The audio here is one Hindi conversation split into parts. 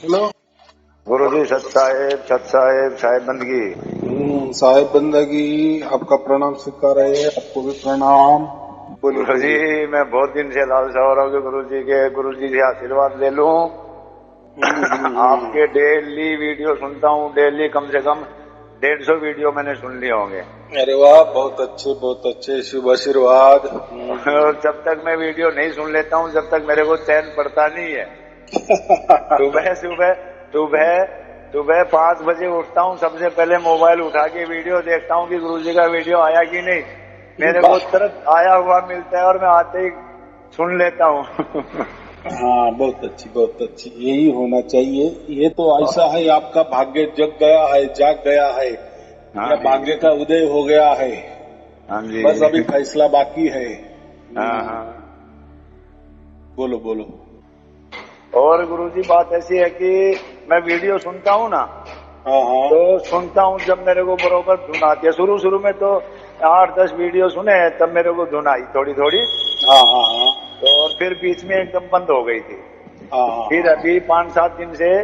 हेलो। गुरु जी सत साहेब साहेब बंदगी। साहेब बंदगी आपका प्रणाम स्वीकार है। आपको भी प्रणाम। बोलिए गुरु जी बोलिए। मैं बहुत दिन से लालसा हो रहा हूँ कि गुरु जी से आशीर्वाद ले लूं। आपके डेली वीडियो सुनता हूँ, डेली कम से कम 150 वीडियो मैंने सुन लिए होंगे। अरे वाह, बहुत अच्छे शुभ आशीर्वाद। और जब तक मैं वीडियो नहीं सुन लेता हूँ जब तक मेरे को चैन पड़ता नहीं है। सुबह सुबह सुबह सुबह 5 बजे उठता हूँ, सबसे पहले मोबाइल उठा के वीडियो देखता हूँ कि गुरु जी का वीडियो आया कि नहीं। मेरे को वाह। तुरंत आया हुआ मिलता है और मैं आते ही सुन लेता हूँ। हाँ, बहुत अच्छी यही होना चाहिए। ये तो ऐसा है, आपका भाग्य जग गया है, जाग गया है, हाँ या जी, भाग्य का उदय हो गया है। हाँ जी। बस अभी फैसला बाकी है। हाँ हाँ। बोलो बोलो। और गुरु जी बात ऐसी है कि मैं वीडियो सुनता हूँ ना, हाँ हाँ तो सुनता हूँ जब मेरे को बरोबर धुन आती है। शुरू में तो 8-10 वीडियो सुने तब मेरे को धुन आई थोड़ी थोड़ी, हाँ हाँ हाँ तो और फिर बीच में एकदम बंद हो गई थी। हाँ हाँ फिर हाँ। अभी 5-7 दिन से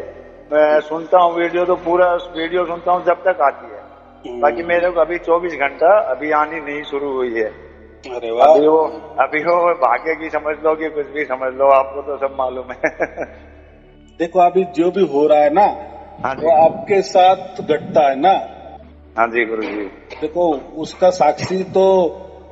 मैं सुनता हूँ वीडियो, तो पूरा वीडियो सुनता हूँ जब तक आती है। बाकी मेरे को अभी 24 घंटा अभी आनी नहीं शुरू हुई है। अरे वाह। अभी वो भाग्य की समझ लो कि कुछ भी समझ लो, आपको तो सब मालूम है। देखो, अभी जो भी हो रहा है ना, हाँ जी, वो आपके साथ घटता है ना। हाँ जी गुरु जी। देखो, उसका साक्षी तो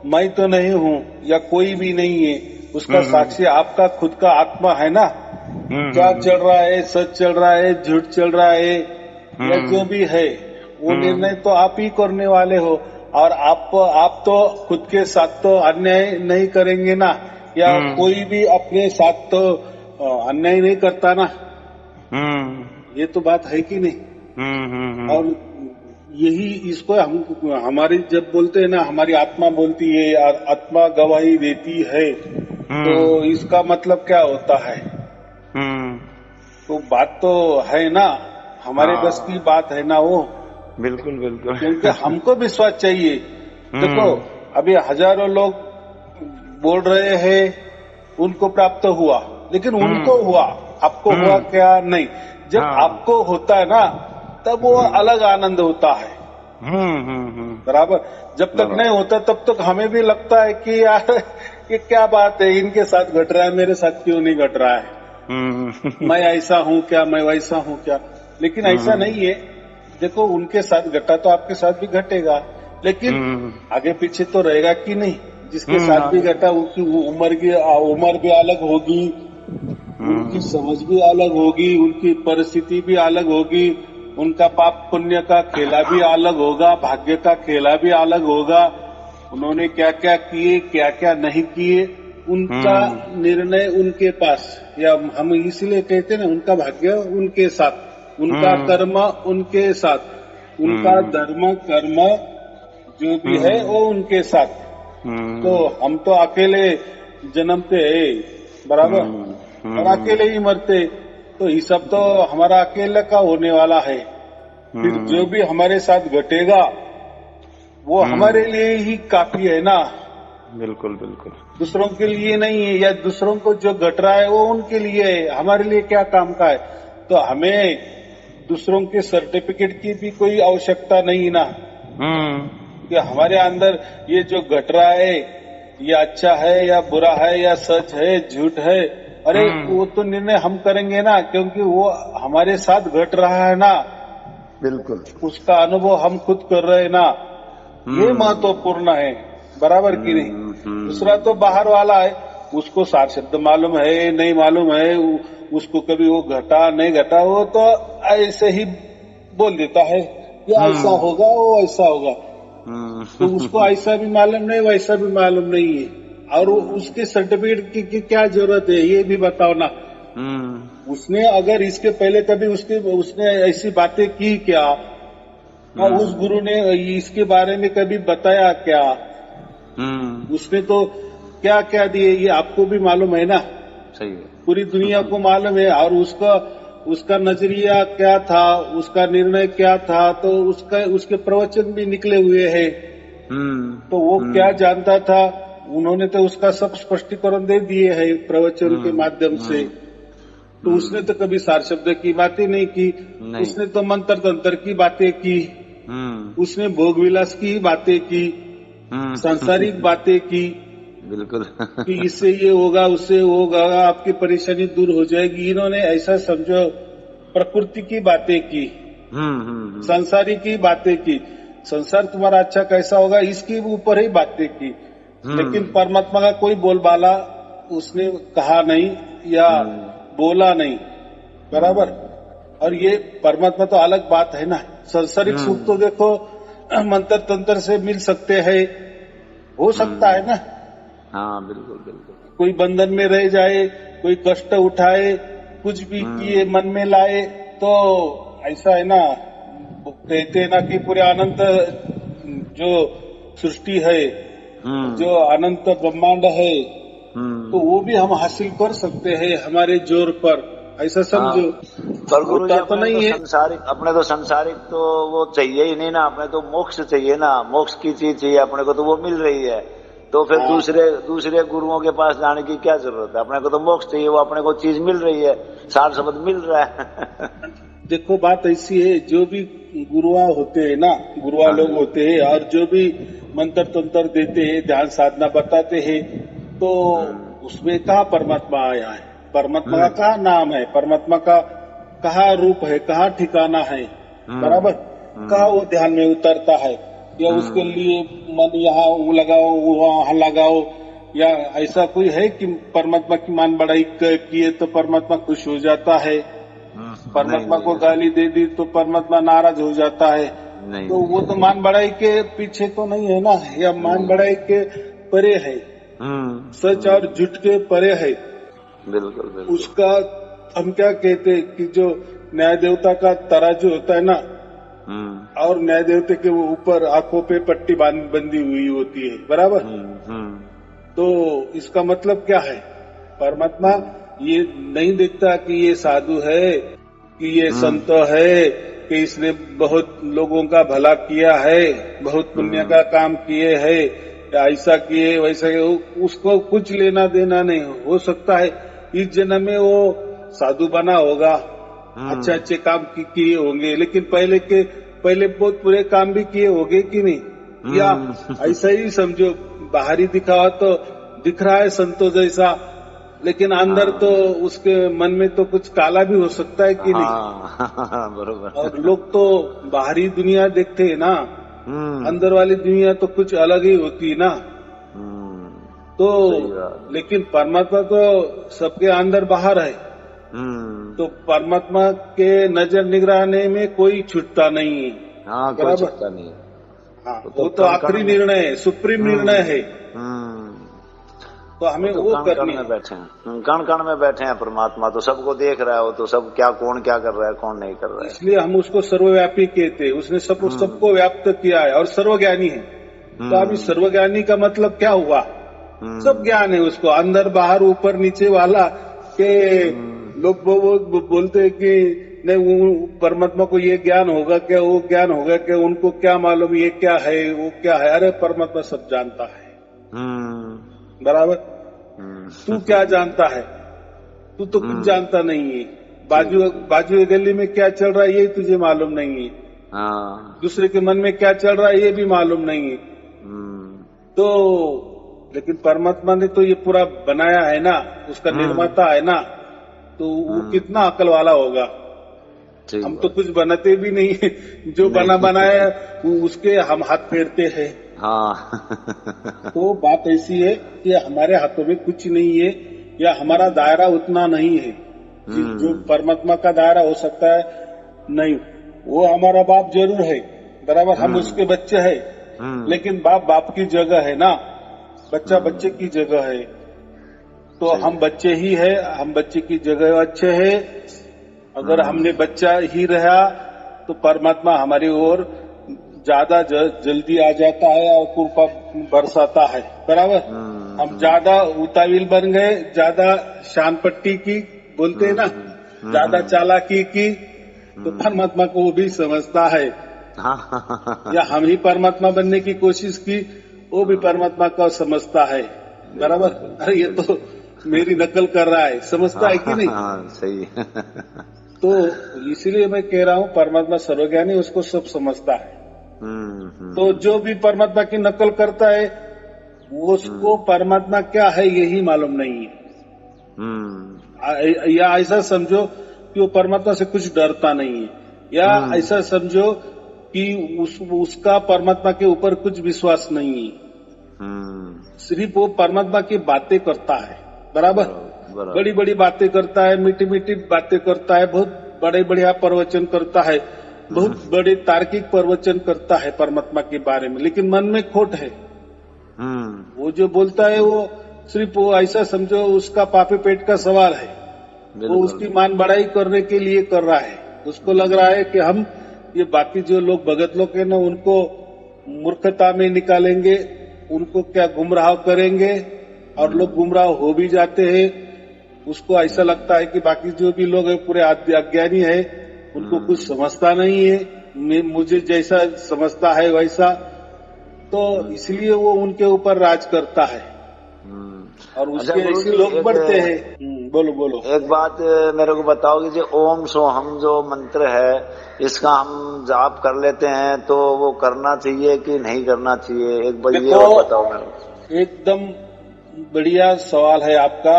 मैं तो नहीं हूँ, या कोई भी नहीं है। उसका हम्म साक्षी आपका खुद का आत्मा है ना। क्या हम्म चल रहा है, सच चल रहा है, झूठ चल रहा है, या हम्म जो भी है, वो हम्म निर्णय तो आप ही करने वाले हो। और आप तो खुद के साथ तो अन्याय नहीं करेंगे ना, या हम्म कोई भी अपने साथ तो अन्याय नहीं करता ना। हम्म ये तो बात है कि नहीं। हम्म और यही इसको हम हमारी जब बोलते हैं ना, हमारी आत्मा बोलती है और आत्मा गवाही देती है, तो इसका मतलब क्या होता है। हम्म। तो बात तो है ना, हमारे बस की हाँ, बात है ना वो। बिल्कुल बिल्कुल। क्योंकि हमको विश्वास चाहिए। देखो, हम्म अभी हजारों लोग बोल रहे हैं उनको प्राप्त हुआ, लेकिन उनको हम्म हुआ, आपको हुआ हम्म। क्या नहीं। जब हाँ। आपको होता है ना, तब वो अलग आनंद होता है। बराबर। जब तक नहीं बराबर। होता तब तक हमें भी लगता है कि यार ये क्या बात है, इनके साथ घट रहा है, मेरे साथ क्यों नहीं घट रहा है। मैं ऐसा हूं क्या, मैं वैसा हूं क्या। लेकिन ऐसा हम्म नहीं है। देखो, उनके साथ घटा तो आपके साथ भी घटेगा, लेकिन हम्म आगे पीछे तो रहेगा कि नहीं। जिसके साथ भी आगे। घटा उसकी उम्र भी अलग होगी, उनकी हम्म समझ भी अलग होगी, उनकी परिस्थिति भी अलग होगी, उनका पाप पुण्य का खेला भी अलग होगा, भाग्य का खेला भी अलग होगा। उन्होंने क्या क्या किए, क्या क्या नहीं किए, उनका हम्म निर्णय उनके पास। या हम इसलिए कहते हैं ना, उनका भाग्य उनके साथ, उनका हम्म कर्म उनके साथ, उनका हम्म धर्म कर्म जो भी है हम्म वो उनके साथ। तो हम्म हम तो अकेले जन्मते हैं, बराबर, और अकेले ही मरते। तो ये सब तो हमारा अकेले का होने वाला है। फिर जो भी हमारे साथ घटेगा वो हमारे लिए ही काफी है ना, बिल्कुल बिल्कुल। दूसरों के लिए नहीं है। या दूसरों को जो घट रहा है वो उनके लिए है, हमारे लिए क्या काम का है। तो हमें दूसरों के सर्टिफिकेट की भी कोई आवश्यकता नहीं ना, कि हमारे अंदर ये जो घट रहा है ये अच्छा है या बुरा है, या सच है झूठ है। अरे वो तो निर्णय हम करेंगे ना, क्योंकि वो हमारे साथ घट रहा है ना, बिल्कुल। उसका अनुभव हम खुद कर रहे हैं ना। ये महत्वपूर्ण है, बराबर की नहीं। दूसरा तो बाहर वाला है, उसको सार शब्द मालूम है नहीं मालूम है, उसको कभी वो घटा नहीं घटा, वो तो ऐसे ही बोल देता है कि ऐसा होगा, वो ऐसा होगा। तो उसको ऐसा भी मालूम नहीं, वैसा भी मालूम नहीं है। और उसके सर्टिफिकेट की क्या जरूरत है, ये भी बताओ ना। उसने अगर इसके पहले कभी उसने ऐसी बातें की क्या, उस गुरु ने इसके बारे में कभी बताया क्या। उसने तो क्या क्या दिए ये आपको भी मालूम है ना, सही है। पूरी दुनिया को मालूम है। और उसका उसका नजरिया क्या था, उसका निर्णय क्या था, तो उसके प्रवचन भी निकले हुए हैं। तो वो क्या जानता था, उन्होंने तो उसका सब स्पष्टीकरण दे दिए है प्रवचन के माध्यम से। तो उसने तो कभी सार शब्द की बातें नहीं की, उसने तो मंत्र तंत्र की बातें की, उसने भोग विलास की बातें की, सांसारिक बातें की, बिल्कुल कि इससे ये होगा उससे होगा, आपकी परेशानी दूर हो जाएगी। इन्होंने ऐसा समझो प्रकृति की बातें की, संसारी की बातें की, संसार तुम्हारा अच्छा कैसा होगा इसके ऊपर ही बातें की, लेकिन परमात्मा का कोई बोलबाला उसने कहा नहीं या बोला नहीं, बराबर। और ये परमात्मा तो अलग बात है ना। संसारिक सुख तो देखो मंत्र तंत्र से मिल सकते हैं, हो सकता है ना। हाँ बिल्कुल बिल्कुल। कोई बंधन में रह जाए, कोई कष्ट उठाए, कुछ भी किए मन में लाए, तो ऐसा है ना, कहते हैं ना कि पूरे अनंत जो सृष्टि है, जो अनंत ब्रह्मांड है, तो वो भी हम हासिल कर सकते हैं हमारे जोर पर, ऐसा समझो। पर गुरु जी तो नहीं है संसारिक, अपने तो संसारिक तो वो चाहिए ही नहीं ना, अपने तो मोक्ष चाहिए ना, मोक्ष की चीज चाहिए अपने को, तो वो मिल रही है, तो फिर दूसरे गुरुओं के पास जाने की क्या जरूरत है। अपने को तो मोक्ष चाहिए, वो अपने को चीज मिल रही है, सार शब्द मिल रहा है देखो बात ऐसी है, जो भी गुरुआ होते हैं ना, गुरुआ लोग होते हैं, और जो भी मंत्र तंत्र देते हैं, ध्यान साधना बताते हैं, तो उसमें कहाँ परमात्मा आया है, परमात्मा का कहाँ नाम है, परमात्मा का कहाँ रूप है, कहाँ ठिकाना है, बराबर। कहाँ वो ध्यान में उतरता है, या उसके लिए मन यहाँ लगाओ वहाँ लगाओ, या ऐसा कोई है कि परमात्मा की मान बढ़ाई किए तो परमात्मा खुश हो जाता है, परमात्मा को गाली दे दी तो परमात्मा नाराज हो जाता है। तो वो तो मान बढ़ाई के पीछे तो नहीं है ना, या मान बढ़ाई के परे है, सच और झूठ के परे है। बिल्कुल। उसका हम क्या कहते हैं कि जो न्याय देवता का तराजू होता है ना, और न्याय देवता के ऊपर आंखों पे पट्टी बंधी हुई होती है, बराबर। तो इसका मतलब क्या है, परमात्मा ये नहीं देखता कि ये साधु है, कि ये संत है, कि इसने बहुत लोगों का भला किया है, बहुत पुण्य का काम किए है, या ऐसा किए वैसा किए, उसको कुछ लेना देना नहीं। हो सकता है इस जन्म में वो साधु बना होगा, अच्छे अच्छे काम किए होंगे, लेकिन पहले बहुत बुरे काम भी किए होंगे कि नहीं, या ऐसा ही समझो, बाहरी दिखावा तो दिख रहा है संतों जैसा, लेकिन अंदर तो उसके मन में तो कुछ काला भी हो सकता है कि नहीं, बरोबर। और लोग तो बाहरी दुनिया देखते हैं ना, अंदर वाली दुनिया तो कुछ अलग ही होती है ना। तो लेकिन परमात्मा तो सबके अंदर बाहर है, तो परमात्मा के नजर निगरानी में कोई छूटता नहीं है, कोई छूटता नहीं है। हाँ, वो तो आखिरी निर्णय है, सुप्रीम निर्णय है। तो हमें वो करनी है। कण कण में बैठे हैं परमात्मा, तो सबको देख रहा है, वो तो सब कौन क्या कर रहा है, कौन नहीं कर रहा है। इसलिए हम उसको सर्वव्यापी कहते हैं, उसने सबको व्याप्त किया है, और सर्वज्ञानी है। तो अभी सर्वज्ञानी का मतलब क्या हुआ, सब ज्ञान है उसको, अंदर बाहर ऊपर नीचे वाला। के लोग बोलते हैं कि नहीं परमात्मा को ये ज्ञान होगा क्या, वो ज्ञान होगा क्या, उनको क्या मालूम ये क्या है वो क्या है। अरे परमात्मा सब जानता है, बराबर। तू क्या जानता है, तू तो कुछ जानता नहीं है। बाजू गली में क्या चल रहा है ये तुझे मालूम नहीं है, दूसरे के मन में क्या चल रहा है ये भी मालूम नहीं है। तो लेकिन परमात्मा ने तो ये पूरा बनाया है ना, उसका निर्माता है ना, तो वो कितना अकल वाला होगा। हम तो कुछ बनाते भी नहीं है, जो बनाया उसके हम हाथ फेरते हैं। तो बात ऐसी है कि हमारे हाथों में कुछ नहीं है, या हमारा दायरा उतना नहीं है जो परमात्मा का दायरा हो सकता है। नहीं, वो हमारा बाप जरूर है, बराबर, हम उसके बच्चे हैं, लेकिन बाप की जगह है ना, बच्चा बच्चे की जगह है। तो हम बच्चे ही है, हम बच्चे की जगह अच्छे है। अगर हमने बच्चा ही रहा तो परमात्मा हमारी ओर ज्यादा जल्दी आ जाता है और कृपा बरसाता है, बराबर। हम ज्यादा उताविल बन गए, ज्यादा शान पट्टी की बोलते हैं ना, ज्यादा चालाकी की, तो परमात्मा को वो भी समझता है। या हम ही परमात्मा बनने की कोशिश की, वो भी परमात्मा को समझता है, बराबर। अरे ये तो मेरी नकल कर रहा है, समझता है कि नहीं? हाँ सही। तो इसीलिए मैं कह रहा हूँ परमात्मा सर्वज्ञानी, उसको सब समझता है। तो जो भी परमात्मा की नकल करता है उसको परमात्मा क्या है यही मालूम नहीं है। या ऐसा समझो कि वो परमात्मा से कुछ डरता नहीं है, या ऐसा समझो कि उसका परमात्मा के ऊपर कुछ विश्वास नहीं है। सिर्फ वो परमात्मा की बातें करता है, बराबर। बड़ी बड़ी बातें करता है, मीठी मीठी बातें करता है, बहुत बड़े बढ़िया प्रवचन करता है, बहुत बड़े तार्किक प्रवचन करता है परमात्मा के बारे में, लेकिन मन में खोट है। वो जो बोलता है वो सिर्फ वो ऐसा समझो उसका पापे पेट का सवाल है। वो उसकी मान बढ़ाई करने के लिए कर रहा है। उसको लग रहा है कि हम ये बाकी जो लोग भगत लोग है ना उनको मूर्खता में निकालेंगे, उनको क्या गुमराह करेंगे, और लोग गुमराह हो भी जाते हैं। उसको ऐसा लगता है कि बाकी जो भी लोग है पूरे अज्ञानी है, उनको कुछ समझता नहीं है, मुझे जैसा समझता है वैसा। तो इसलिए वो उनके ऊपर राज करता है और उसके ऐसे लोग बढ़ते हैं। बोलो बोलो। एक बात मेरे को बताओ कि जो ओम सोहम जो मंत्र है इसका हम जाप कर लेते हैं तो वो करना चाहिए कि नहीं करना चाहिए? एक बार ये बताओ मेरे को। एकदम बढ़िया सवाल है आपका।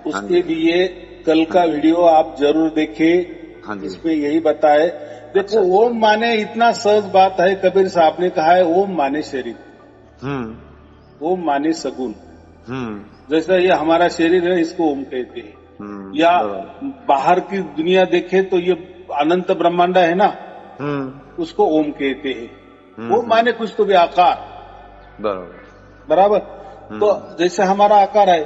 उसके लिए कल का वीडियो आप जरूर देखें। इसमें यही बताए। देखो ओम माने इतना सहज बात है, कबीर साहब ने कहा है ओम माने शरीर, ओम माने सगुन। जैसा ये हमारा शरीर है इसको ओम कहते हैं। या बाहर की दुनिया देखे तो ये अनंत ब्रह्मांड है ना, उसको ओम कहते हैं। ओम माने कुछ तो भी आकार, बराबर। तो जैसे हमारा आकार है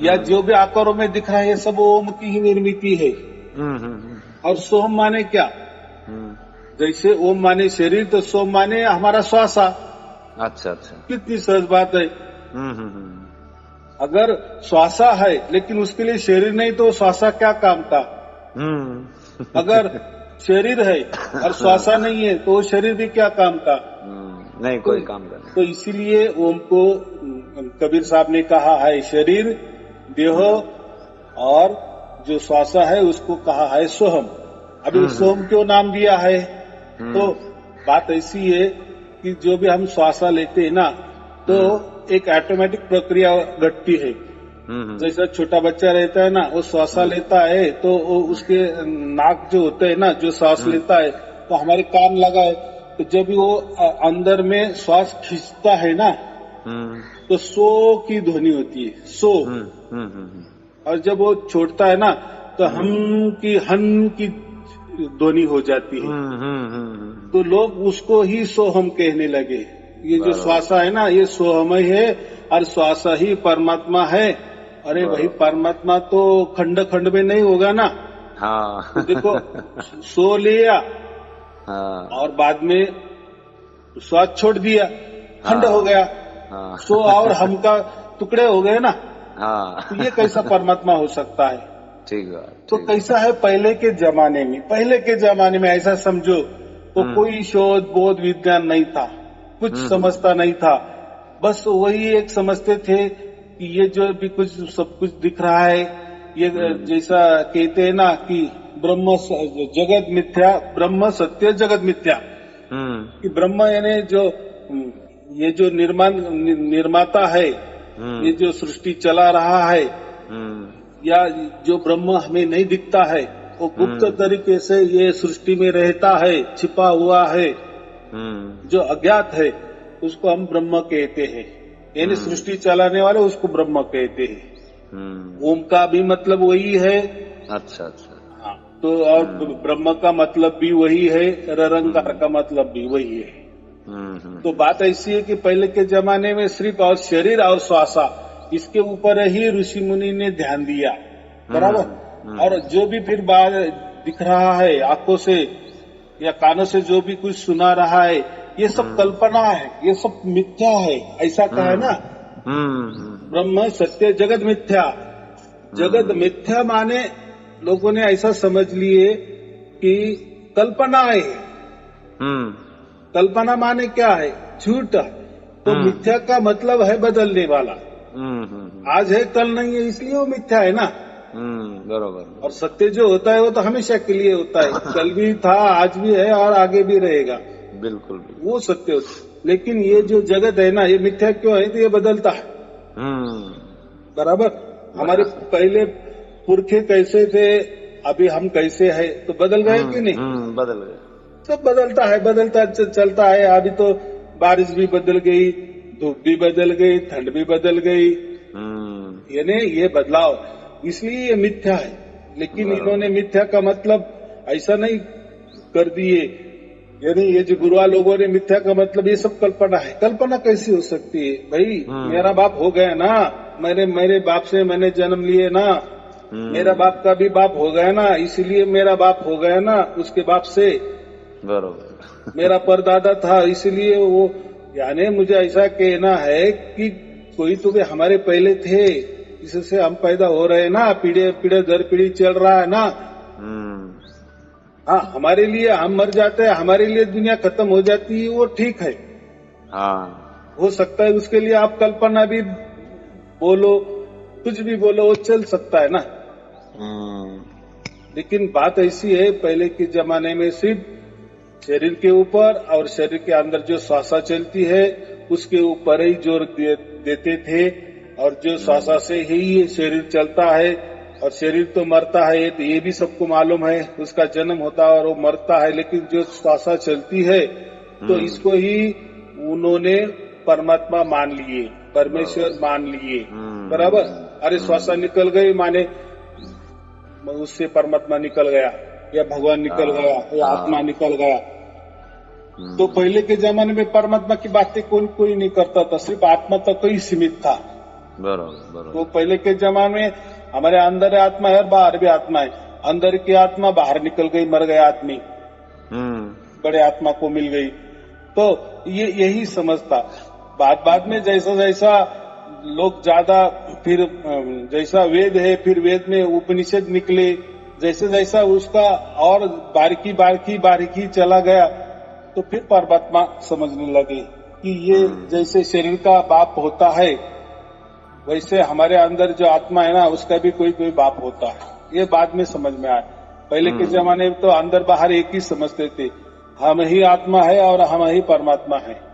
या जो भी आकारों में दिख रहा है ये सब ओम की ही निर्मिति है। और सोम माने क्या? जैसे ओम माने शरीर तो सोम माने हमारा श्वासा। अच्छा अच्छा, कितनी सहज बात है। अगर श्वासा है लेकिन उसके लिए शरीर नहीं तो श्वासा क्या काम का? अगर शरीर है और श्वासा नहीं है तो शरीर भी क्या काम का? नहीं, कोई काम का नहीं। तो इसीलिए ओम को कबीर साहब ने कहा है शरीर, देह और जो श्वासा है उसको कहा है सोहम। अभी सोहम क्यों नाम दिया है? तो बात ऐसी है कि जो भी हम श्वासा लेते हैं ना तो एक ऑटोमेटिक प्रक्रिया घटती है। जैसा छोटा बच्चा रहता है ना, वो श्वासा लेता है तो उसके नाक जो होते है ना, जो सांस लेता है तो हमारे कान लगा है, तो जब भी वो अंदर में श्वास खींचता है ना तो सो की ध्वनि होती है, सो। और जब वो छोड़ता है ना तो हन की ध्वनि हो जाती है। तो लोग उसको ही सोहम कहने लगे। ये जो श्वासा है ना ये सोहम ही है और श्वासा ही परमात्मा है। अरे भाई परमात्मा तो खंड खंड में नहीं होगा ना। हाँ। तो देखो सो लिया और बाद में श्वास छोड़ दिया, खंड हो गया। सो और हम का टुकड़े हो गए ना। तो ये कैसा परमात्मा हो सकता है? ठीक है। तो कैसा है पहले के जमाने में ऐसा समझो तो कोई शोध बोध विज्ञान नहीं था, कुछ समझता नहीं था। बस वही एक समझते थे कि ये जो भी कुछ सब कुछ दिख रहा है ये जैसा कहते हैं ना कि ब्रह्म जगत मिथ्या, ब्रह्म सत्य जगत मिथ्या। कि ब्रह्म यानी जो ये जो निर्माता है, ये जो सृष्टि चला रहा है, या जो ब्रह्म हमें नहीं दिखता है वो गुप्त तरीके से ये सृष्टि में रहता है, छिपा हुआ है, जो अज्ञात है उसको हम ब्रह्म कहते हैं। यानी सृष्टि चलाने वाले उसको ब्रह्म कहते हैं। ओम का भी मतलब वही है। अच्छा अच्छा। हाँ, तो और ब्रह्म का मतलब भी वही है, ररंकार का मतलब भी वही है। तो बात ऐसी है कि पहले के जमाने में सिर्फ और शरीर और श्वासा इसके ऊपर ही ऋषि मुनि ने ध्यान दिया, बराबर। और जो भी फिर बाहर दिख रहा है आंखों से या कानों से जो भी कुछ सुना रहा है ये सब कल्पना है, ये सब मिथ्या है, ऐसा कहा है ना। ब्रह्म सत्य जगत मिथ्या। जगत मिथ्या माने लोगों ने ऐसा समझ लिए कि कल्पना है। कल्पना माने क्या है? झूठ। तो मिथ्या का मतलब है बदलने वाला। आज है कल नहीं है, इसलिए वो मिथ्या है ना। बरोबर। और सत्य जो होता है वो तो हमेशा के लिए होता है, कल भी था, आज भी है और आगे भी रहेगा। बिल्कुल। वो सत्य होता है। लेकिन ये जो जगत है ना, ये मिथ्या क्यों है? तो ये बदलता है। बराबर। हमारे पहले पुरखे कैसे थे, अभी हम कैसे हैं, तो बदल गए कि नहीं? बदल गए। सब बदलता है, बदलता चलता है। अभी तो बारिश भी बदल गई, धूप भी बदल गई, ठंड भी बदल गई। यानी ये बदलाव, इसलिए ये मिथ्या है। लेकिन इन्होंने मिथ्या का मतलब ऐसा नहीं कर दिए, यानी ये जो गुरुआ लोगों ने मिथ्या का मतलब ये सब कल्पना है। कल्पना कैसी हो सकती है भाई? मेरा बाप हो गया ना, मेरे बाप से मैंने जन्म लिए ना, मेरा बाप का भी बाप हो गया ना, इसलिए मेरा बाप हो गया ना उसके बाप से। बरोबर। मेरा परदादा था इसलिए वो, यानी मुझे ऐसा कहना है कि कोई तो भी हमारे पहले थे, इससे हम पैदा हो रहे हैं ना, पीढ़ी दर पीढ़ी चल रहा है ना। हाँ, हमारे लिए हम मर जाते हैं, हमारे लिए दुनिया खत्म हो जाती है, वो ठीक है। हाँ, हो सकता है उसके लिए आप कल्पना भी बोलो, कुछ भी बोलो, वो चल सकता है ना। लेकिन बात ऐसी है, पहले के जमाने में सिर्फ शरीर के ऊपर और शरीर के अंदर जो श्वासा चलती है उसके ऊपर ही जोर देते थे, और जो श्वासा से ही ये शरीर चलता है, और शरीर तो मरता है, तो ये भी सबको मालूम है, उसका जन्म होता है और वो मरता है। लेकिन जो श्वासा चलती है तो इसको ही उन्होंने परमात्मा मान लिए, परमेश्वर मान लिए। बराबर। अरे श्वासा निकल गई माने उससे परमात्मा निकल गया, या भगवान निकल गया, या आत्मा निकल गया। तो पहले के जमाने में परमात्मा की बातें कोई नहीं करता था, सिर्फ आत्मा तक ही सीमित था। बरोबर। तो पहले के जमाने में हमारे अंदर आत्मा है और बाहर भी आत्मा है। अंदर की आत्मा बाहर निकल गई, मर गया आदमी, बड़े आत्मा को मिल गई। तो ये यही समझता। बाद में जैसा जैसा लोग ज्यादा, फिर जैसा वेद है, फिर वेद में उपनिषद निकले, जैसे जैसा उसका और बारीकी चला गया, तो फिर परमात्मा समझने लगे कि ये जैसे शरीर का बाप होता है, वैसे हमारे अंदर जो आत्मा है ना, उसका भी कोई बाप होता है। ये बाद में समझ में आया। पहले के जमाने में तो अंदर बाहर एक ही समझते थे, हम ही आत्मा है और हम ही परमात्मा है।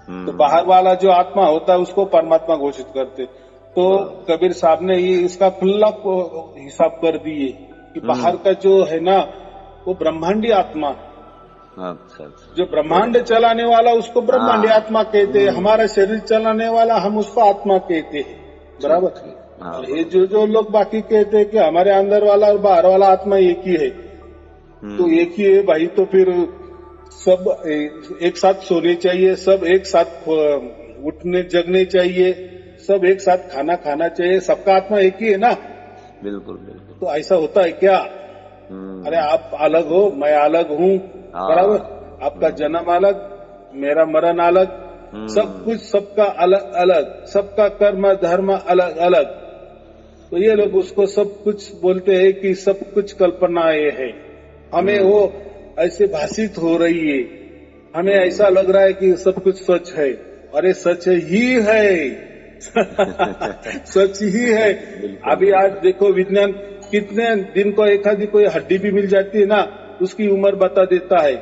तो बाहर वाला जो आत्मा होता है उसको परमात्मा घोषित करते। तो कबीर साहब ने ये इसका खुला हिसाब कर दिए कि बाहर का जो है ना वो ब्रह्मांडी आत्मा। अच्छा। जो ब्रह्मांड चलाने वाला उसको ब्रह्मांडी आत्मा कहते हैं, हमारा शरीर चलाने वाला हम उसको आत्मा कहते हैं। बराबर। और ये जो लोग बाकी कहते हैं कि हमारे अंदर वाला और बाहर वाला आत्मा एक ही है, तो एक ही है भाई, तो फिर सब एक साथ सोने चाहिए, सब एक साथ उठने जगने चाहिए, सब एक साथ खाना खाना चाहिए, सबका आत्मा एक ही है ना। बिल्कुल। तो ऐसा होता है क्या? अरे आप अलग हो, मैं अलग हूँ। बराबर। आपका जन्म अलग, मेरा मरण अलग, सब कुछ सबका अलग अलग, सबका कर्म धर्म अलग अलग। तो ये लोग उसको सब कुछ बोलते हैं कि सब कुछ कल्पनाएं है, हमें वो ऐसे भाषित हो रही है, हमें ऐसा लग रहा है कि सब कुछ सच है। अरे सच ही है सच ही है। अभी आज देखो विज्ञान कितने दिन को एक आधी कोई हड्डी भी मिल जाती है ना, उसकी उम्र बता देता है।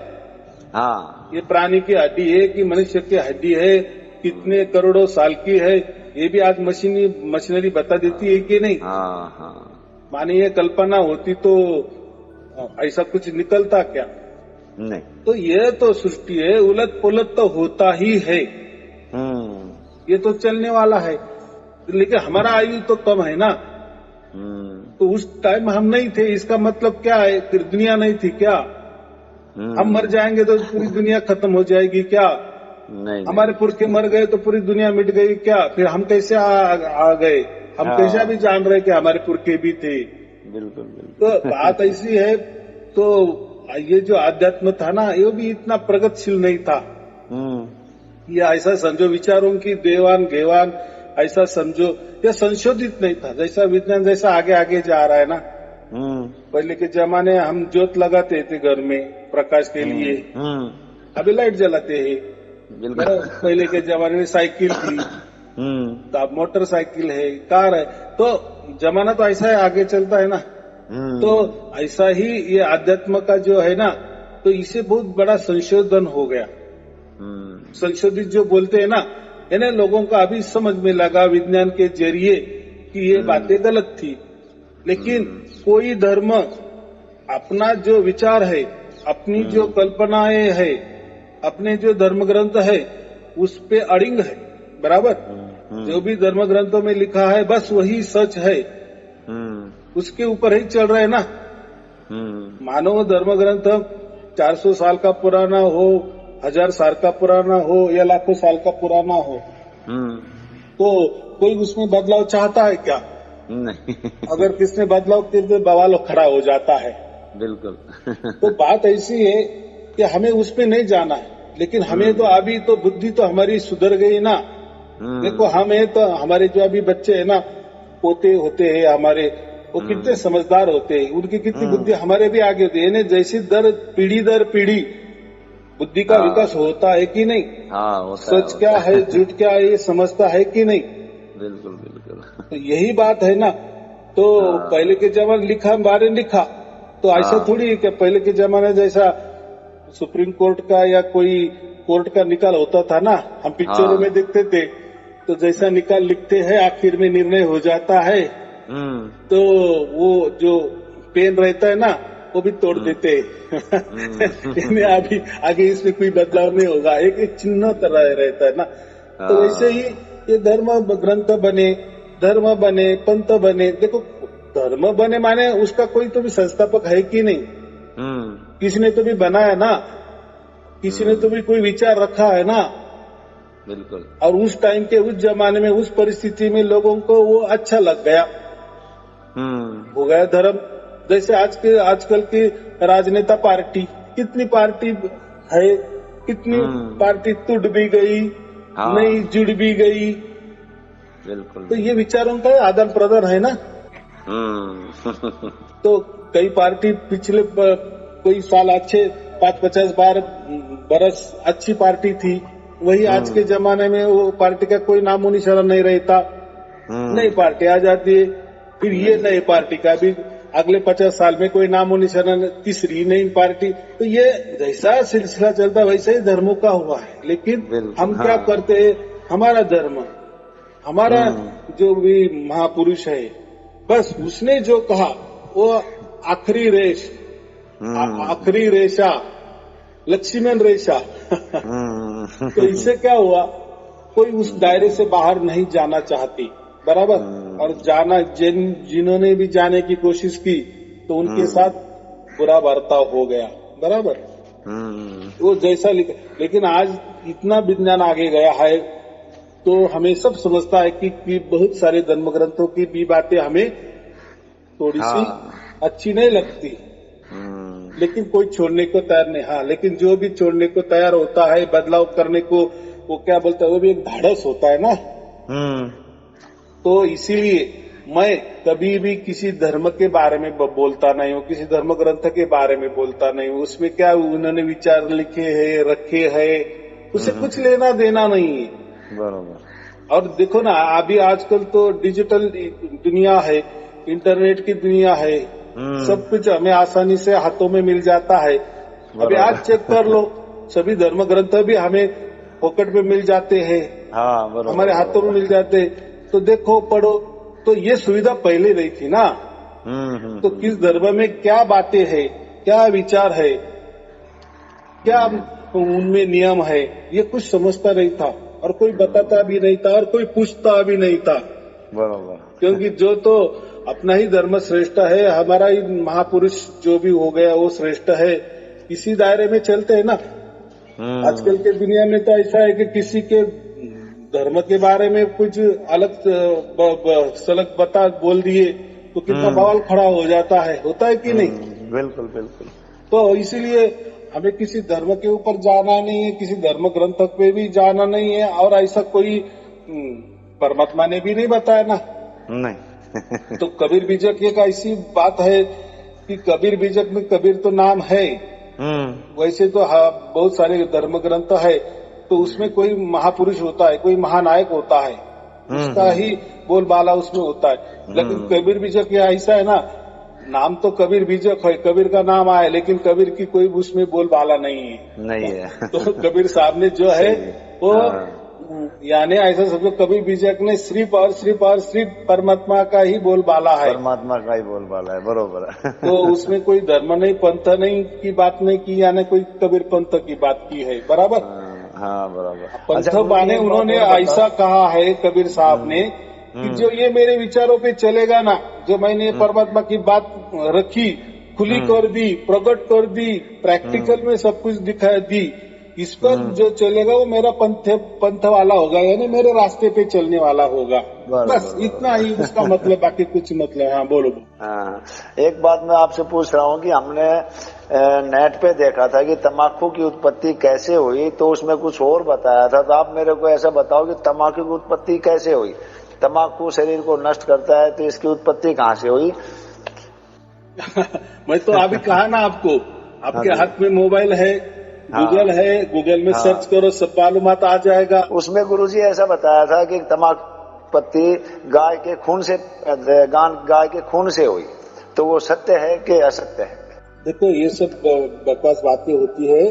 हाँ, ये प्राणी की हड्डी है कि मनुष्य की हड्डी है, कितने करोड़ों साल की है, ये भी आज मशीनरी बता देती है कि नहीं। माने ये कल्पना होती तो ऐसा कुछ निकलता क्या? नहीं। तो ये तो सृष्टि है, उलट पुलट तो होता ही है, ये तो चलने वाला है। लेकिन हमारा आयु तो कम है ना, तो उस टाइम हम नहीं थे, इसका मतलब क्या है? फिर दुनिया नहीं थी क्या? हम मर जाएंगे तो पूरी दुनिया खत्म हो जाएगी क्या? नहीं। हमारे पुरखे मर गए तो पूरी दुनिया मिट गई क्या? फिर हम कैसे आ गए? हम कैसे भी जान रहे कि हमारे पुरखे भी थे? बिल्कुल। तो बात ऐसी है। तो ये जो आध्यात्म था ना, ये भी इतना प्रगतिशील नहीं था। ये ऐसा समझो विचारों की देवान घेवान, ऐसा समझो ये संशोधित नहीं था। जैसा विज्ञान जैसा आगे आगे जा रहा है ना, पहले के जमाने हम ज्योत लगाते थे घर में प्रकाश के लिए, अभी लाइट जलाते हैं। पहले के जमाने में साइकिल थी, तो अब मोटरसाइकिल है, कार है, तो जमाना तो ऐसा है, आगे चलता है ना। तो ऐसा ही ये आध्यात्म का जो है ना, तो इसे बहुत बड़ा संशोधन हो गया। संशोधित जो बोलते हैं ना, यानी लोगों का अभी समझ में लगा विज्ञान के जरिए कि ये बातें गलत थी। लेकिन कोई धर्म अपना जो विचार है, अपनी जो कल्पनाएं है, अपने जो धर्म ग्रंथ है, उस पे अड़िंग है, बराबर। जो भी धर्म ग्रंथों में लिखा है बस वही सच है, उसके ऊपर ही चल रहे हैं ना। मानो धर्म ग्रंथ 400 साल का पुराना हो, 1000 साल का पुराना हो या लाखों साल का पुराना हो, तो कोई उसमें बदलाव चाहता है क्या? नहीं। अगर किसने बदलाव किया तो बवाल खड़ा हो जाता है। बिल्कुल। तो बात ऐसी है कि हमें उसमें नहीं जाना है, लेकिन हमें तो अभी तो बुद्धि तो हमारी सुधर गई ना। देखो हमें तो, हमारे जो अभी बच्चे है ना, पोते होते हैं हमारे, वो कितने समझदार होते हैं, उनकी कितनी बुद्धि हमारे भी आगे होती है। जैसी दर पीढ़ी बुद्धि का विकास होता है कि नहीं? हाँ, होता सच है, क्या है, झूठ क्या है, ये समझता है कि नहीं? बिल्कुल बिल्कुल। तो यही बात है ना। तो पहले के जमाने लिखा बारे लिखा, तो ऐसा थोड़ी है कि पहले के जमाने जैसा सुप्रीम कोर्ट का या कोई कोर्ट का निकाल होता था ना, हम पिक्चरों में देखते थे, तो जैसा निकाल लिखते हैं आखिर में निर्णय हो जाता है। तो वो जो पेन रहता है ना, वो भी तोड़ देते हैं। अभी आगे इसमें कोई बदलाव नहीं होगा, एक चिन्ह तरह रहता है ना। तो वैसे ही ये धर्म ग्रंथ बने, धर्म बने, पंथ बने। देखो धर्म बने माने उसका कोई तो भी संस्थापक है कि नहीं? किसी ने तो भी बनाया ना, किसी ने तो भी कोई विचार रखा है ना। बिल्कुल। और उस टाइम के, उस जमाने में, उस परिस्थिति में लोगों को वो अच्छा लग गया, हो गया धर्म। जैसे आजकल की राजनेता पार्टी, कितनी पार्टी है, कितनी पार्टी टूट भी गई, नहीं जुड़ भी गई। बिल्कुल। तो ये विचारों का आदान प्रदान है ना। तो कई पार्टी पिछले कोई साल अच्छे 5-50 बरस अच्छी पार्टी थी, वही आज के जमाने में वो पार्टी का कोई नामो निशान नहीं रहता। नई पार्टी आ जाती है, फिर ये नई पार्टी का भी अगले 50 साल में कोई नामो निशान, तीसरी नई पार्टी। तो ये जैसा सिलसिला चलता वैसे ही धर्मों का हुआ है। लेकिन हम क्या करते हैं, हमारा धर्म, हमारा जो भी महापुरुष है, बस उसने जो कहा वो आखिरी रेश, आखिरी रेशा, लक्ष्मण रेशा। तो इससे क्या हुआ, कोई उस दायरे से बाहर नहीं जाना चाहती, बराबर। और जाना जिन्होंने भी जाने की कोशिश की तो उनके साथ बुरा बर्ताव हो गया, बराबर। वो जैसा लिखा। लेकिन आज इतना विज्ञान आगे गया है तो हमें सब समझता है कि बहुत सारे धर्म ग्रंथों की भी बातें हमें थोड़ी सी अच्छी नहीं लगती, लेकिन कोई छोड़ने को तैयार नहीं। हाँ, लेकिन जो भी छोड़ने को तैयार होता है, बदलाव करने को, वो क्या बोलता है, वो भी एक धाड़स होता है ना। तो इसीलिए मैं कभी भी किसी धर्म के बारे में बोलता नहीं हूँ, किसी धर्म ग्रंथ के बारे में बोलता नहीं हूँ। उसमें क्या उन्होंने विचार लिखे हैं, रखे हैं, उसे कुछ लेना देना नहीं है, बराबर। और देखो ना, अभी आजकल तो डिजिटल दुनिया है, इंटरनेट की दुनिया है, सब कुछ हमें आसानी से हाथों में मिल जाता है। अभी आज चेक कर लो, सभी धर्म ग्रंथ भी हमें पॉकेट में मिल जाते हैं, हमारे हाथों में मिल जाते हैं। तो देखो, पढ़ो। तो ये सुविधा पहले नहीं थी ना। तो किस धर्म में क्या बातें है, क्या विचार है, क्या उनमें नियम है, ये कुछ समझता नहीं था, और कोई बताता भी नहीं था, और कोई पूछता भी नहीं था, बराबर। क्योंकि जो तो अपना ही धर्म श्रेष्ठ है, हमारा ही महापुरुष जो भी हो गया वो श्रेष्ठ है, इसी दायरे में चलते हैं ना। आजकल के दुनिया में तो ऐसा है कि किसी के धर्म के बारे में कुछ अलग सलग बता बोल दिए तो कितना बवाल खड़ा हो जाता है, होता है कि नहीं? बिल्कुल बिल्कुल। तो इसीलिए हमें किसी धर्म के ऊपर जाना नहीं है, किसी धर्म ग्रंथ पे भी जाना नहीं है, और ऐसा कोई परमात्मा ने भी नहीं बताया ना। नहीं। तो कबीर बीजक एक ऐसी बात है कि कबीर बीजक में कबीर तो नाम है, वैसे तो बहुत सारे धर्म ग्रंथ है, तो उसमें कोई महापुरुष होता है, कोई महानायक होता है, उसका ही बोलबाला उसमें होता है। लेकिन कबीर बीजक ये ऐसा है ना, नाम तो कबीर बीजक है, कबीर का नाम आया, लेकिन कबीर की कोई उसमें बोलबाला नहीं है। तो कबीर साहब ने जो है वो यानी ऐसा समझो, कबीर बीजक ने सिर्फ और सिर्फ परमात्मा का ही बोलबाला है, परमात्मा का ही बोलबाला है, बरोबर है। तो उसमें कोई धर्म नहीं, पंथ नहीं की बात नहीं की, यानी कोई कबीर पंथ की बात की है, बराबर। हाँ बराबर। पंथ बाने उन्होंने ऐसा कहा है कबीर साहब ने कि जो ये मेरे विचारों पे चलेगा ना, जो मैंने परमात्मा की बात रखी, खुली कर दी, प्रकट कर दी, प्रैक्टिकल में सब कुछ दिखा दी, इस पर जो चलेगा वो मेरा पंथ वाला होगा, यानी मेरे रास्ते पे चलने वाला होगा। बस इतना ही उसका मतलब, बाकी कुछ मतलब। हाँ बोलो। हाँ, एक बात मैं आपसे पूछ रहा हूँ कि हमने नेट पे देखा था कि तम्बाकू की उत्पत्ति कैसे हुई, तो उसमें कुछ और बताया था, तो आप मेरे को ऐसा बताओ कि तम्बाकू की उत्पत्ति कैसे हुई। तम्बाकू शरीर को नष्ट करता है, तो इसकी उत्पत्ति कहाँ से हुई? मैं तो अभी कहा ना आपको, आपके हाथ में मोबाइल है, गूगल है, गूगल में सर्च करो, सब मालूमात आ जाएगा। उसमें गुरुजी ऐसा बताया था कि तम्बाकू उत्पत्ति गाय के खून से हुई, तो वो सत्य है कि असत्य है? देखो ये सब बकवास बातें होती है।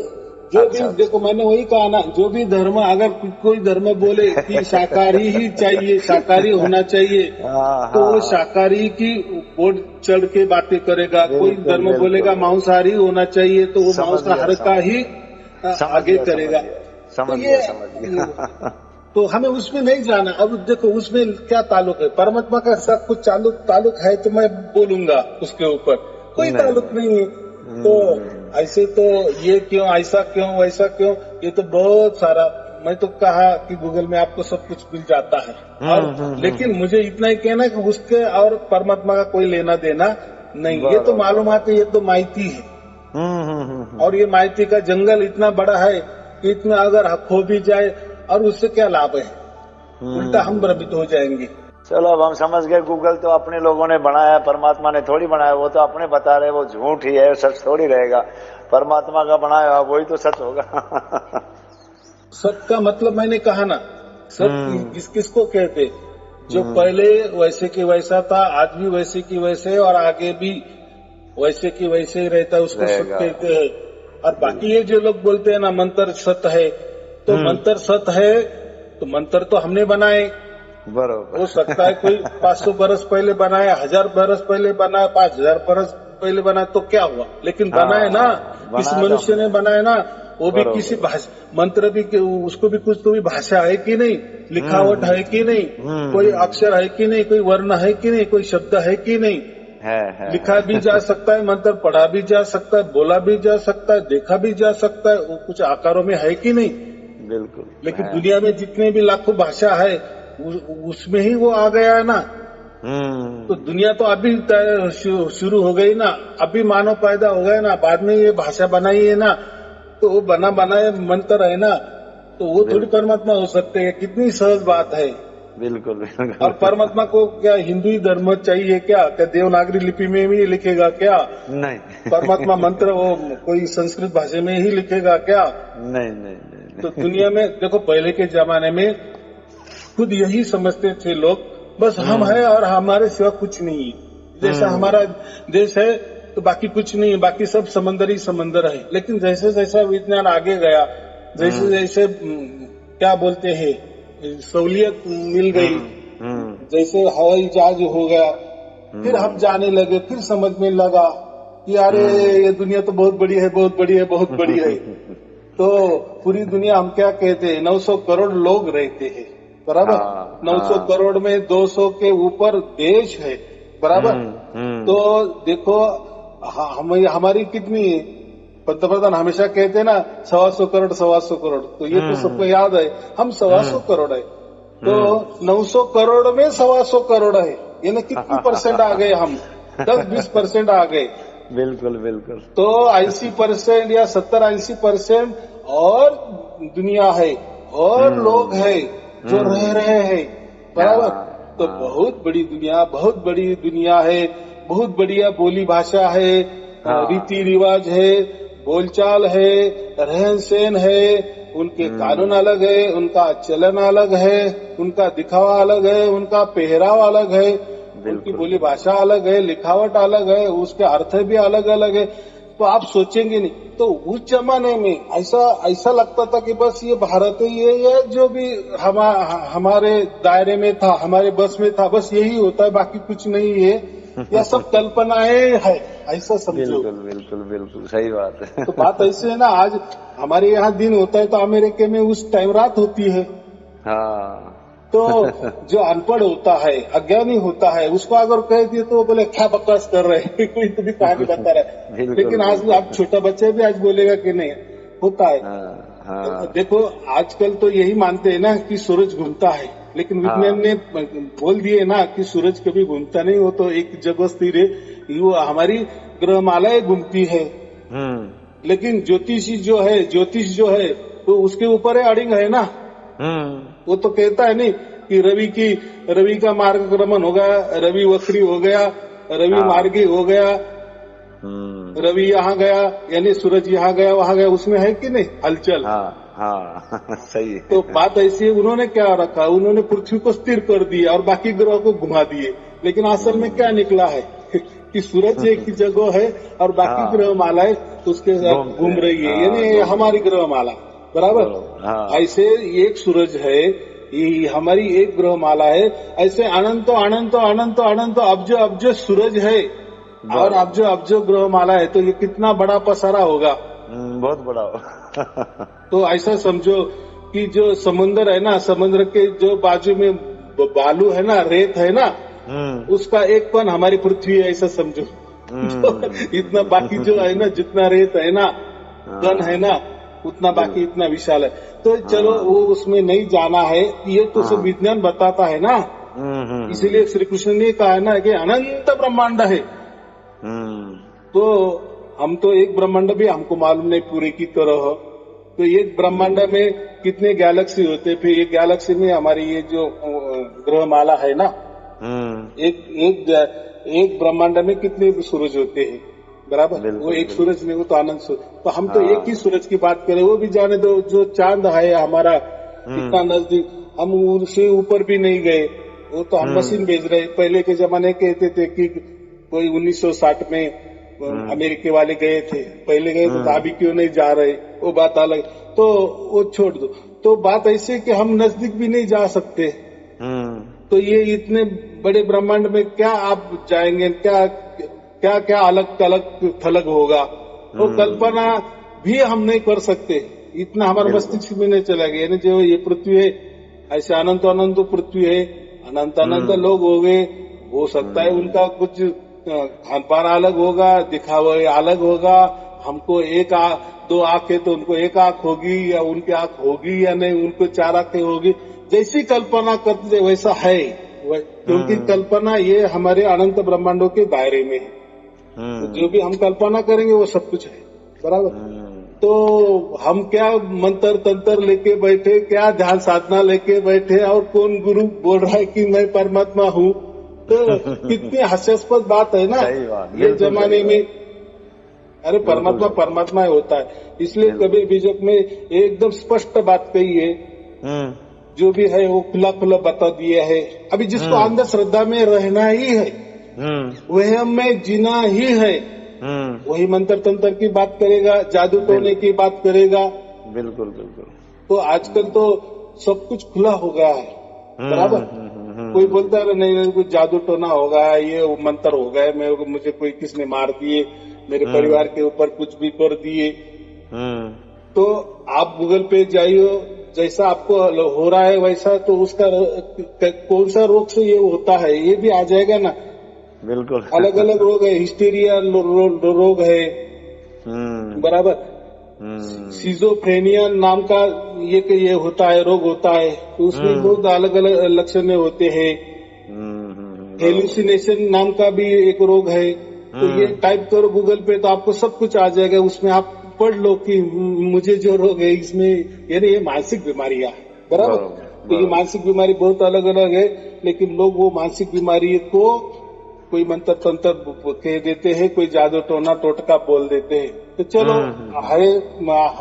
जो भी देखो, मैंने वही कहा ना, जो भी धर्म, अगर कोई धर्म बोले कि शाकाहारी ही चाहिए, शाकाहारी होना चाहिए, तो वो शाकाहारी की बोर्ड चढ़ के बातें करेगा। कोई धर्म बोलेगा मांसाहारी होना चाहिए, तो वो मांसाहार का ही आगे करेगा। तो हमें उसमें नहीं जाना। अब देखो उसमें क्या ताल्लुक है, परमात्मा का सब कुछ ताल्लुक है, तो मैं बोलूंगा उसके ऊपर, कोई ताल्लुक नहीं है। तो ऐसे तो ये क्यों, ऐसा क्यों, वैसा क्यों, ये तो बहुत सारा। मैं तो कहा कि गूगल में आपको सब कुछ मिल जाता है, और लेकिन मुझे इतना ही कहना कि उसके और परमात्मा का कोई लेना देना नहीं। ये तो मालूम है कि ये तो माइती है, और ये माइती का जंगल इतना बड़ा है कि इतना अगर खो भी जाए और उससे क्या लाभ है, उल्टा हम भ्रमित हो जाएंगे। चलो अब हम समझ गए, गूगल तो अपने लोगों ने बनाया, परमात्मा ने थोड़ी बनाया। वो तो अपने बता रहे, वो झूठ ही है, सच थोड़ी रहेगा। परमात्मा का बनाया वही तो सच होगा। सच का मतलब मैंने कहा ना, सच किसको कहते, जो पहले वैसे की वैसा था, आज भी वैसे की वैसे, और आगे भी वैसे की वैसे ही रहता है, उसको सच कहते हैं। और बाकी ये जो लोग बोलते हैं ना मंत्र सत है, तो मंत्र सत है, तो मंत्र तो हमने बनाए, बरोबर। हो सकता है कोई 500 बरस पहले बनाया, 1000 बरस पहले बनाया, 5000 बरस पहले बनाया, तो क्या हुआ, लेकिन बनाए ना, किस मनुष्य ने बनाया ना, वो भी किसी भाषा, मंत्र भी, उसको भी कुछ तो भी भाषा है कि नहीं, लिखावट है कि नहीं, कोई अक्षर है कि नहीं, कोई वर्ण है कि नहीं, कोई शब्द है कि नहीं, है। लिखा भी जा सकता है मंत्र, पढ़ा भी जा सकता है, बोला भी जा सकता है, देखा भी जा सकता है, वो कुछ आकारों में है कि नहीं। बिल्कुल। लेकिन दुनिया में जितने भी लाखों भाषा है, उसमें ही वो आ गया है ना। तो दुनिया तो अभी शुरू हो गई ना, अभी मानव पैदा हो गया ना, बाद में ये भाषा बनाई है ना, तो वो बनाए मंत्र है ना, तो वो थोड़ी परमात्मा हो सकते हैं। कितनी सहज बात है। बिल्कुल। और परमात्मा को क्या हिंदू ही धर्म चाहिए क्या देवनागरी लिपि में भी लिखेगा क्या? नहीं। परमात्मा मंत्र वो कोई संस्कृत भाषा में ही लिखेगा क्या? नहीं। तो दुनिया में देखो, पहले के जमाने में खुद यही समझते थे लोग, बस हम है और हमारे सिवा कुछ नहीं है। जैसा हमारा देश है तो बाकी कुछ नहीं है, बाकी सब समंदर ही समंदर है। लेकिन जैसे जैसा विज्ञान आगे गया, जैसे जैसे क्या बोलते हैं, सहूलियत मिल गई, जैसे हवाई जहाज हो गया, फिर हम जाने लगे, फिर समझ में लगा कि अरे ये दुनिया तो बहुत बड़ी है, बहुत बड़ी है, बहुत बड़ी है। तो पूरी दुनिया हम क्या कहते हैं, 900 करोड़ लोग रहते हैं, बराबर। 900 करोड़ में 200 के ऊपर देश है, बराबर। तो देखो हमारी कितनी है, पंतप्रधान हमेशा कहते हैं ना 125 करोड़ 125 करोड़, तो ये तो सबको याद है, हम 125 करोड़ है। तो 900 करोड़ में 125 करोड़ है, यानी कितनी परसेंट आ गए हम, 10-20% आ गए। बिल्कुल। तो 80% या 70-80% और दुनिया है, और लोग है जो रह रहे हैं, बराबर। तो बहुत बड़ी दुनिया, बहुत बड़ी दुनिया है, बहुत बढ़िया बोली भाषा है, रीति रिवाज है, बोलचाल है, रहन सहन है, उनके कानून अलग है, उनका चलन अलग है, उनका दिखावा अलग है, उनका पहराव अलग है, उनकी बोली भाषा अलग है, लिखावट अलग है, उसके अर्थ भी अलग अलग है। तो आप सोचेंगे नहीं। तो उस जमाने में ऐसा लगता था कि बस ये भारत ही है, ये जो भी हमारे दायरे में था, हमारे बस में था, बस यही होता है, बाकी कुछ नहीं है, या सब कल्पनाएं है, ऐसा समझो। बिल्कुल सही बात है। तो बात ऐसे है ना, आज हमारे यहाँ दिन होता है तो अमेरिका में उस टाइम रात होती है। हाँ। तो जो अनपढ़ होता है, अज्ञानी होता है, उसको अगर कह दिए तो बोले क्या बकवास कर रहे हैं, कोई तो भी कहानी बता रहा है। लेकिन आज आप छोटा बच्चा भी आज बोलेगा कि नहीं होता है। हाँ। देखो आजकल तो यही मानते हैं ना कि सूरज घूमता है, लेकिन विज्ञान ने बोल दिए ना कि सूरज कभी घूमता नहीं, वो तो एक जगह स्थिर है, वो हमारी ग्रहमालाएं घूमती है। लेकिन ज्योतिष जो है तो उसके ऊपर है, अड़िंग है ना। वो तो कहता है नहीं कि रवि का मार्गक्रमण हो गया, रवि वक्री हो गया, रवि मार्गी हो गया, रवि यहाँ गया, यानी सूरज यहाँ गया वहाँ गया, उसमें है कि नहीं हलचल। हाँ सही है। तो बात ऐसी है, उन्होंने क्या रखा, उन्होंने पृथ्वी को स्थिर कर दिया और बाकी ग्रह को घुमा दिए। लेकिन असल में क्या निकला है कि सूरज एक ही जगह है और बाकी ग्रह मालाएं उसके साथ घूम रही है, यानी हमारी ग्रह माला बराबर। ऐसे एक सूरज है, ये हमारी एक ग्रह माला है, ऐसे अनंत अनंत अनंत अनंत अब्ज सूरज है और अब्ज ग्रह माला है। तो ये कितना बड़ा पसारा होगा, बहुत बड़ा होगा। तो ऐसा समझो कि जो समुन्द्र है ना, समुद्र के जो बाजू में बालू है ना, रेत है ना, उसका एक पन हमारी पृथ्वी है, ऐसा समझो। इतना बाकी जो है ना, जितना रेत है ना, कण है ना, उतना बाकी इतना विशाल है। तो चलो वो उसमें नहीं जाना है, ये तो सब विज्ञान बताता है ना। इसीलिए श्री कृष्ण ने कहा है ना कि अनंत ब्रह्मांड है। तो हम तो एक ब्रह्मांड भी हमको मालूम नहीं पूरे की तरह। तो एक ब्रह्मांड में कितने गैलेक्सी होते, फिर एक गैलेक्सी में हमारी ये जो ग्रहमाला है ना, एक ब्रह्मांड में कितने सूरज होते हैं बराबर। वो एक सूरज में, वो तो आनंद सूरज। तो हम तो एक ही सूरज की बात करें, वो भी जाने दो, जो चांद है हमारा इतना नजदीक, हम उससे ऊपर भी नहीं गए, वो तो हम मशीन भेज रहे। पहले के जमाने कहते थे कि कोई 1960 में अमेरिका वाले गए थे, पहले गए थे, तो अभी क्यों नहीं जा रहे, वो बात अलग। तो वो छोड़ दो। तो बात ऐसे कि हम नजदीक भी नहीं जा सकते। तो ये इतने बड़े ब्रह्मांड में क्या आप जाएंगे, क्या क्या अलग अलग थलग होगा, तो कल्पना भी हम नहीं कर सकते, इतना हमारे मस्तिष्क में नहीं चला गया। यानी जो ये पृथ्वी है, ऐसे अनंत अनंत पृथ्वी है, अनंत अनंत लोग हो गए, हो सकता है उनका कुछ खान पान अलग होगा, दिखावा अलग होगा। हमको दो आंखें तो उनको एक आंख होगी, या उनकी आंख होगी या नहीं, उनको 4 आंखें होगी। जैसी कल्पना करते वैसा है, क्योंकि कल्पना ये हमारे अनंत ब्रह्मांडों के दायरे में है। तो जो भी हम कल्पना करेंगे वो सब कुछ है बराबर। तो हम क्या मंत्र तंत्र लेके बैठे, क्या ध्यान साधना लेके बैठे, और कौन गुरु बोल रहा है कि मैं परमात्मा हूँ। तो कितनी हास्यास्पद बात है ना ये जमाने में। अरे परमात्मा होता है। इसलिए कबीर बीजक में एकदम स्पष्ट बात कही है, जो भी है वो खुला खुला बता दिया है। अभी जिसको अंधश्रद्धा में रहना ही है, वह में जीना ही है, वही मंत्र तंत्र की बात करेगा, जादू टोने की बात करेगा। बिल्कुल। तो आजकल तो सब कुछ खुला हो गया है बराबर। कोई बोलता है नहीं कुछ जादू टोना होगा, ये मंत्र हो गए, मुझे कोई किसने मार दिए, मेरे परिवार के ऊपर कुछ भी कर दिए। तो आप गूगल पे जाइए, जैसा आपको हो रहा है वैसा, तो उसका कौन सा रोग से ये होता है ये भी आ जाएगा ना। बिल्कुल अलग अलग रोग है, हिस्टीरिया रोग है बराबर। सिजोफ्रेनिया नाम का ये होता है, रोग होता है, तो उसमें बहुत अलग अलग लक्षण होते हैं। हेलुसिनेशन नाम का भी एक रोग है। तो ये टाइप करो गूगल पे तो आपको सब कुछ आ जाएगा, उसमें आप पढ़ लो कि मुझे जो रोग है इसमें, यानी ये मानसिक बीमारियां बराबर। तो ये मानसिक बीमारी बहुत अलग अलग है, लेकिन लोग वो मानसिक बीमारी को कोई मंत्र तंत्र कह देते हैं, कोई जादू टोना टोटका बोल देते हैं। तो चलो है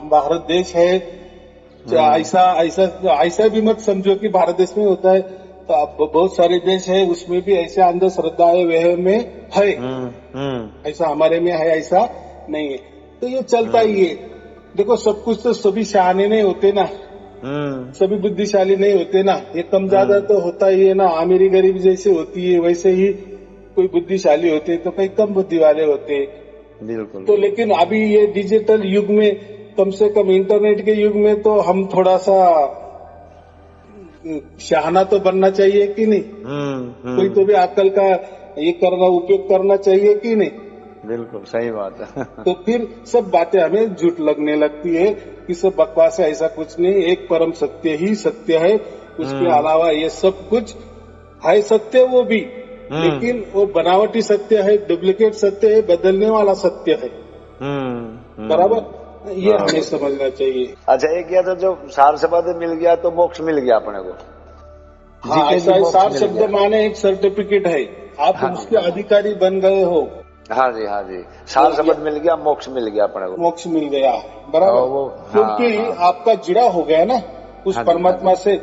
भारत देश है, ऐसा ऐसा ऐसा भी मत समझो कि भारत देश में होता है। तो अब बहुत सारे देश है उसमें भी ऐसे अंधश्रद्धाएं वह में है, ऐसा हमारे में है ऐसा नहीं है। तो ये चलता ही है। देखो सब कुछ तो सभी शहाने नहीं होते ना, सभी बुद्धिशाली नहीं होते ना, ये कम ज्यादा तो होता ही है ना। अमीरी गरीब जैसे होती है वैसे ही कोई बुद्धिशाली होते तो कई कम बुद्धि वाले होते। बिल्कुल। तो लेकिन अभी ये डिजिटल युग में, कम से कम इंटरनेट के युग में तो हम थोड़ा सा शहाना तो बनना चाहिए कि नहीं? कोई तो भी अक्ल का ये करना, उपयोग करना चाहिए कि नहीं? बिल्कुल सही बात है। तो फिर सब बातें हमें झूठ लगने लगती है कि सब बकवास है, ऐसा कुछ नहीं। एक परम सत्य ही सत्य है, उसके अलावा ये सब कुछ है सत्य वो भी, लेकिन वो बनावटी सत्य है, डुप्लीकेट सत्य है, बदलने वाला सत्य है। बराबर, ये हमें समझना चाहिए। अच्छा, एक किया तो जो सार शब्द मिल गया तो मोक्ष मिल गया अपने को। हाँ, ऐसा है। सार शब्द माने एक सर्टिफिकेट है, आप उसके अधिकारी बन गए हो। हाँ जी, हाँ जी, सार शब्द मिल गया, मोक्ष मिल गया अपने को, मोक्ष मिल गया। बराबर, क्योंकि आपका जुड़ा हो गया ना उस परमात्मा से।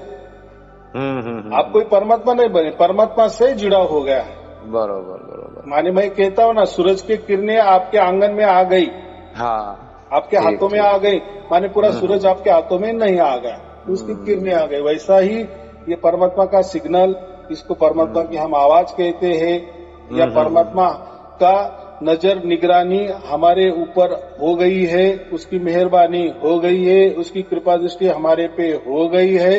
आप कोई परमात्मा नहीं बने, परमात्मा से जुड़ा हो गया। बरोबर बरोबर। माने मैं कहता हूँ ना, सूरज की किरणें आपके आंगन में आ गई, हाँ, आपके हाथों में आ गई, माने पूरा सूरज आपके हाथों में नहीं आ गया, उसकी किरणें आ गई। वैसा ही ये परमात्मा का सिग्नल, इसको परमात्मा की हम आवाज कहते हैं, या परमात्मा का नजर निगरानी हमारे ऊपर हो गई है, उसकी मेहरबानी हो गई है, उसकी कृपा दृष्टि हमारे पे हो गई है,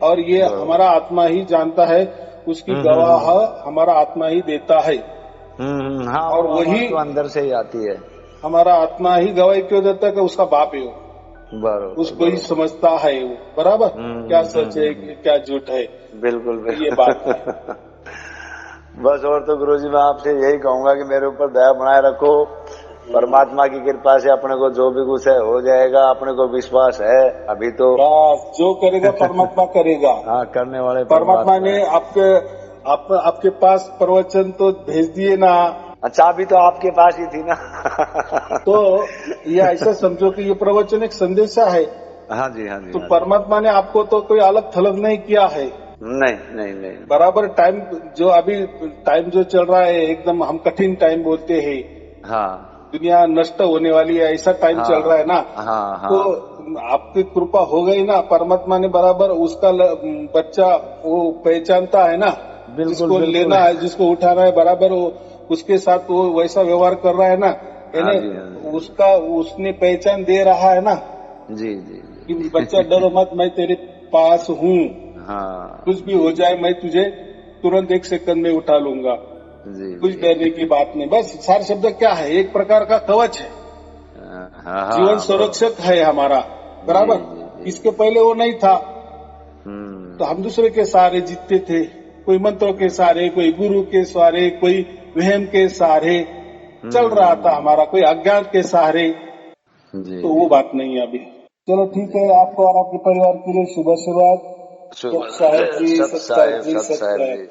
और ये हमारा आत्मा ही जानता है, उसकी गवाह हमारा आत्मा ही देता है। हाँ, और वही तो अंदर से ही आती है। हमारा आत्मा ही गवाही क्यों देता है कि उसका बाप है वो, बरोबर, उसको ही समझता है वो। बराबर, क्या सच है क्या झूठ है। बिल्कुल बिल्कुल, ये बात है। बस और तो गुरुजी मैं आपसे यही कहूंगा कि मेरे ऊपर दया बनाए रखो, परमात्मा की कृपा से अपने को जो भी कुछ है हो जाएगा, अपने को विश्वास है अभी तो। बस जो करेगा परमात्मा करेगा। हाँ, करने वाले परमात्मा ने आपके पास प्रवचन तो भेज दिए ना। अच्छा, अभी तो आपके पास ही थी ना। तो ये ऐसा समझो कि ये प्रवचन एक संदेशा है। हाँ जी, हाँ जी। तो परमात्मा ने आपको तो कोई अलग थलग नहीं किया है। नहीं नहीं नहीं, बराबर टाइम जो अभी टाइम जो चल रहा है, एकदम हम कठिन टाइम बोलते हैं। हाँ, दुनिया नष्ट होने वाली है, ऐसा टाइम चल रहा है ना। हाँ, तो आपकी कृपा हो गई ना, परमात्मा ने बराबर उसका बच्चा वो पहचानता है ना, जिसको लेना है, जिसको उठाना है, बराबर वो उसके साथ वो वैसा व्यवहार कर रहा है ना, यानी उसका उसने पहचान दे रहा है ना। जी जी, कि बच्चा डरो मत, मैं तेरे पास हूँ। हाँ, कुछ भी हो जाए मैं तुझे तुरंत 1 सेकंड में उठा लूंगा। जी, कुछ डरने की बात नहीं। बस सार शब्द क्या है, एक प्रकार का कवच है, जीवन संरक्षक है हमारा। बराबर, इसके पहले वो नहीं था, तो हम दूसरे के सहारे जीतते थे, कोई मंत्रों के सहारे, कोई गुरु के सहारे, कोई वहम के सहारे चल रहा था हमारा, कोई अज्ञान के सहारे। तो वो बात नहीं है अभी। चलो ठीक है, आपको और आपके परिवार के लिए शुभ आशीर्वाद। सत साहेब जी, सत साहेब जी, सत साहेब जी।